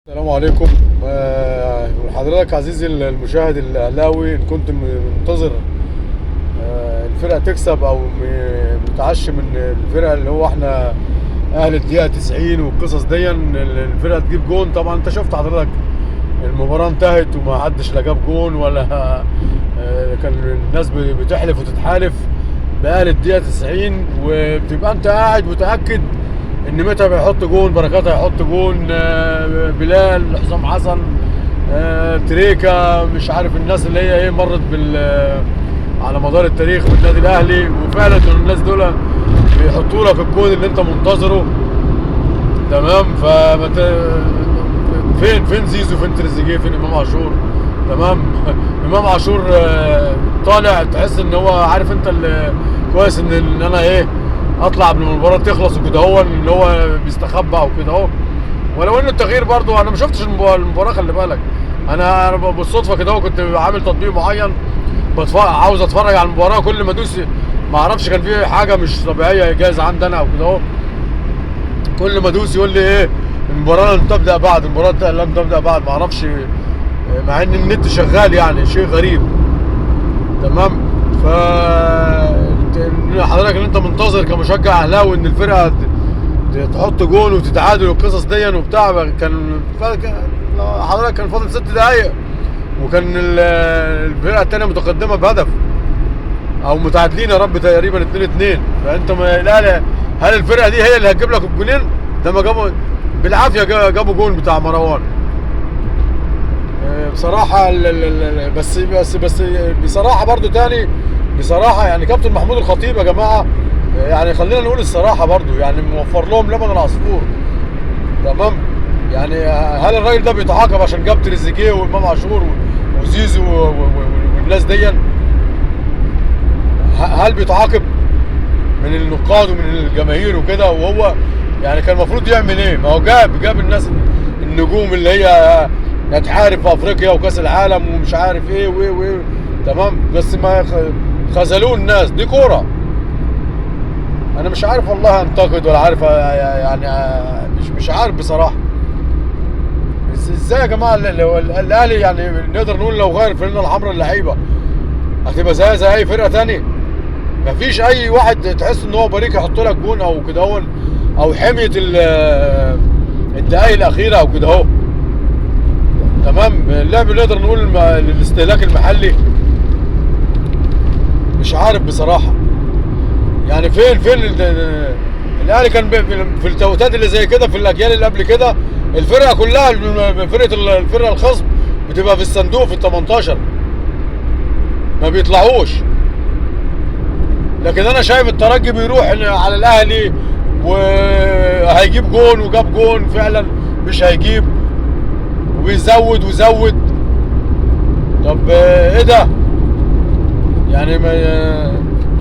السلام عليكم. حضرتك عزيزي المشاهد الاهلاوي، ان كنت منتظر الفرقه تكسب او متعشم من الفرقه اللي هو احنا اهل الدقيقه 90 والقصص دي الفرقه تجيب جون. طبعا انت شفت حضرتك المباراه انتهت وما حدش لا جاب جون ولا كان الناس بتحلف وتتحالف باهل الدقيقه 90، وبتبقى انت قاعد متاكد ان متى هيحط جون، بركات هيحط جون، بلال، حسام حسن، تريكا، مش عارف الناس اللي هي ايه مرت على مدار التاريخ بالنادي الاهلي، وفعلا الناس دول بيحطوا لك الجون اللي انت منتظره. تمام. فين زيزو، فين تريزيجيه، فين امام عاشور؟ تمام. امام عاشور طالع تحس ان هو عارف انت كويس ان انا ايه اطلع قبل ما المباراه تخلص وكده، هو ان هو بيستخبى وكده اهو. ولو ان التغيير برضو انا ما شفتش المباراه، خلي بالك. انا بالصدفه كده كنت عامل تطبيق معين عاوز اتفرج على المباراه، كل ما ادوس ما اعرفش كان في حاجه مش طبيعيه جايز عندي انا او كده اهو، كل ما ادوس يقول لي ايه المباراه لن تبدا بعد، المباراه لن تبدا بعد، ما اعرفش، مع ان النت شغال، يعني شيء غريب. تمام. ف حضرتك اللي انت منتظر كمشجع اهلاوي ان الفرقه تحط جون وتتعادل والقصص دي وبتاع، حضرتك كان فاضل 6 دقايق وكان الفرقه الثانيه متقدمه بهدف او متعادلين يا رب تقريبا 2-2. فانت الاهلي، هل الفرقه دي هي اللي هتجيب لك الجولين؟ ده ما جابوا بالعافيه، جابوا جون بتاع مروان. بصراحه بس بصراحه برضو تاني، بصراحه يعني كابتن محمود الخطيب يا جماعه، يعني خلينا نقول الصراحه برضو، يعني موفر لهم لبن العصفور. تمام. يعني هل الراجل ده بيتعاقب عشان جاب تريزيجيه وامام عاشور وزيزو والناس دي؟ هل بيتعاقب من النقاد ومن الجماهير وكده؟ وهو يعني كان المفروض يعمل ايه؟ ما هو جاب الناس النجوم اللي هي هتحارب في افريقيا وكاس العالم ومش عارف ايه و تمام. بس ما خذلوه الناس دي كوره. انا مش عارف والله انتقد ولا عارف يعني مش عارف بصراحه. ازاي يا جماعه الاهلي يعني نقدر نقول لو غير الفرقه الحمراء اللعيبه هتبقى زي اي فرقه تاني؟ مفيش اي واحد تحس ان هو بريك يحط لك جون او كده هو، او حميه الدقائق الاخيره او كده اهو. تمام. اللعب نقدر نقول الاستهلاك المحلي مش عارف بصراحه. يعني فين الاهلي كان في التوقيتات اللي زي كده، في الاجيال اللي قبل كده الفرقه كلها، الفرقه الخصم بتبقى في الصندوق في ال 18 ما بيطلعوش. لكن انا شايف الترجي بيروح على الاهلي وهيجيب جون وجاب جون فعلا، مش هيجيب وبيزود ويزود. طب ايه ده؟ يعني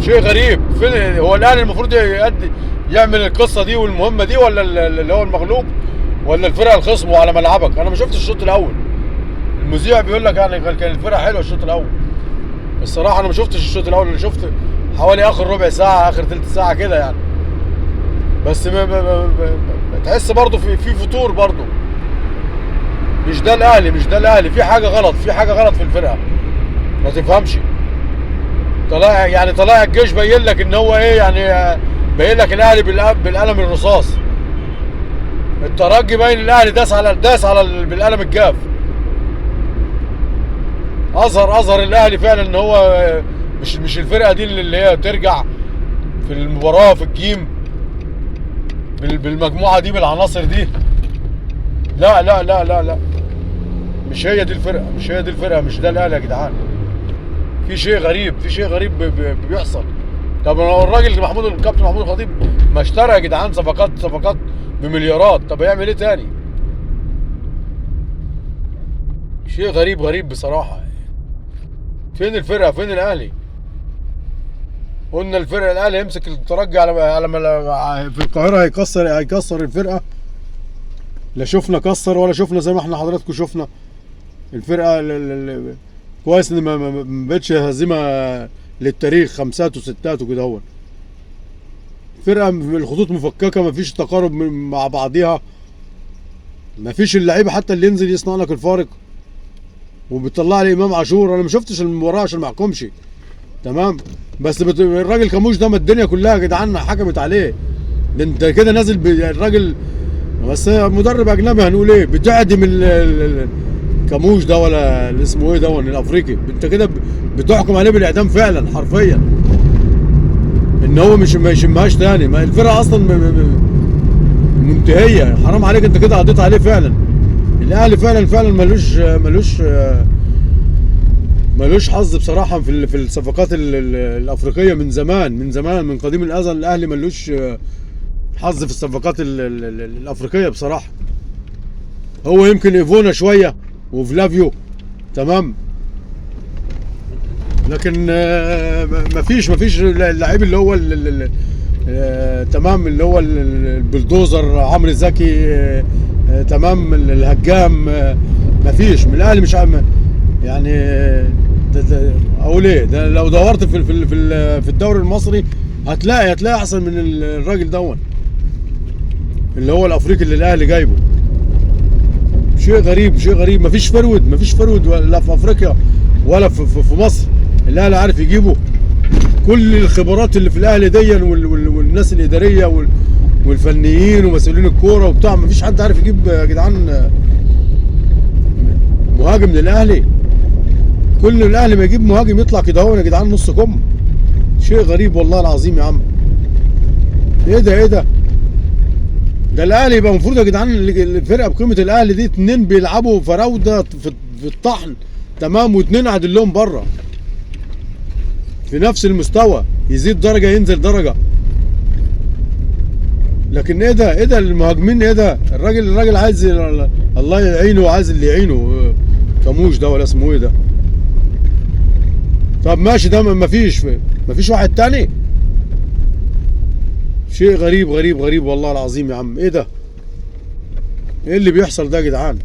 شيء غريب. فين هو الاهلي المفروض يعمل القصه دي والمهمه دي، ولا اللي هو المغلوب، ولا الفرقه الخصم وعلى ملعبك؟ انا ما شفتش الشوط الاول. المذيع بيقول لك يعني كان الفرقه حلوه الشوط الاول. الصراحه انا ما شفتش الشوط الاول، انا شفت حوالي اخر ربع ساعه، اخر ثلث ساعه كده يعني. بس تحس برضه في فتور برضه. مش ده الاهلي، مش ده الاهلي، في حاجه غلط، في حاجه غلط في الفرقه ما تفهمش. طلائع الجيش باين لك ان هو ايه يعني، باين لك الاهلي بالقلم الرصاص. الترجي باين الاهلي داس على بالقلم الجاف. اظهر الاهلي فعلا ان هو مش الفرقه دي اللي هي ترجع في المباراه في الجيم بالمجموعه دي بالعناصر دي. لا لا لا لا لا، مش هي دي الفرقه، مش هي دي الفرقه، مش ده الاهلي يا جدعان. في شيء غريب، في شيء غريب بيحصل. طب لو الكابتن محمود الخطيب ما اشترى يا جدعان صفقات بمليارات، طب هيعمل ايه تاني؟ شيء غريب بصراحه. فين الفرقه، فين الاهلي؟ قلنا الفرقه الاهلي يمسك الترجي في القاهره هيكسر الفرقه. لا شفنا كسر ولا شفنا زي ما احنا حضراتكم شفنا الفرقه كويس ان ما بقتش هزيمه للتاريخ، خمسات وستات وكده هو. فرقه الخطوط مفككه، ما فيش تقارب مع بعضيها. مفيش اللعيبه حتى اللي ينزل يصنع لك الفارق، وبتطلع لي امام عاشور. انا ما شفتش المباراه عشان ما احكمش، تمام؟ بس الراجل كاموش ده ما الدنيا كلها يا جدعان حكمت عليه. ده انت كده نازل الراجل، بس مدرب اجنبي هنقول ايه، بتعدم كاموش ده ولا اللي اسمه ايه ده الافريقي، انت كده بتحكم عليه بالاعدام فعلا حرفيا، ان هو مش ما يشمهاش تاني. ما الفرقه اصلا منتهيه، حرام عليك انت كده قضيت عليه فعلا. الاهلي فعلا ملوش حظ بصراحه في الصفقات الافريقيه من زمان من قديم الازل. الاهلي ملوش حظ في الصفقات الافريقيه بصراحه. هو يمكن ايفونا شويه وفلافيو، تمام، لكن مفيش اللعيب اللي هو تمام، اللي هو البلدوزر عمرو زكي، تمام، الهجام، مفيش من الاهلي. مش يعني اقول ايه ده، لو دورت في الدوري المصري هتلاقي احسن من الراجل دون اللي هو الافريقي اللي الاهلي جايبه. شيء غريب. مفيش فرود لا في افريقيا ولا في مصر الاهلي عارف يجيبه. كل الخبرات اللي في الاهلي دي والناس الاداريه والفنيين ومسؤولين الكوره وبتاع، مفيش حد عارف يجيب يا جدعان مهاجم للاهلي. كل الاهلي ما يجيب مهاجم يطلع كده هو يا جدعان نص كم. شيء غريب والله العظيم يا عم. ايه ده الاهلي يبقى المفروض يا جدعان الفرقه بقيمه الاهلي دي 2 بيلعبوا فراوده في الطحن، تمام، و2 قاعدين لهم بره في نفس المستوى، يزيد درجه ينزل درجه. لكن ايه ده المهاجمين، ايه ده الراجل عايز الله يعينه، وعايز اللي يعينه كاموش ده ولا اسمه ايه ده. طب ماشي، ده مفيش واحد تاني. شيء غريب والله العظيم يا عم. ايه ده؟ ايه اللي بيحصل ده يا جدعان؟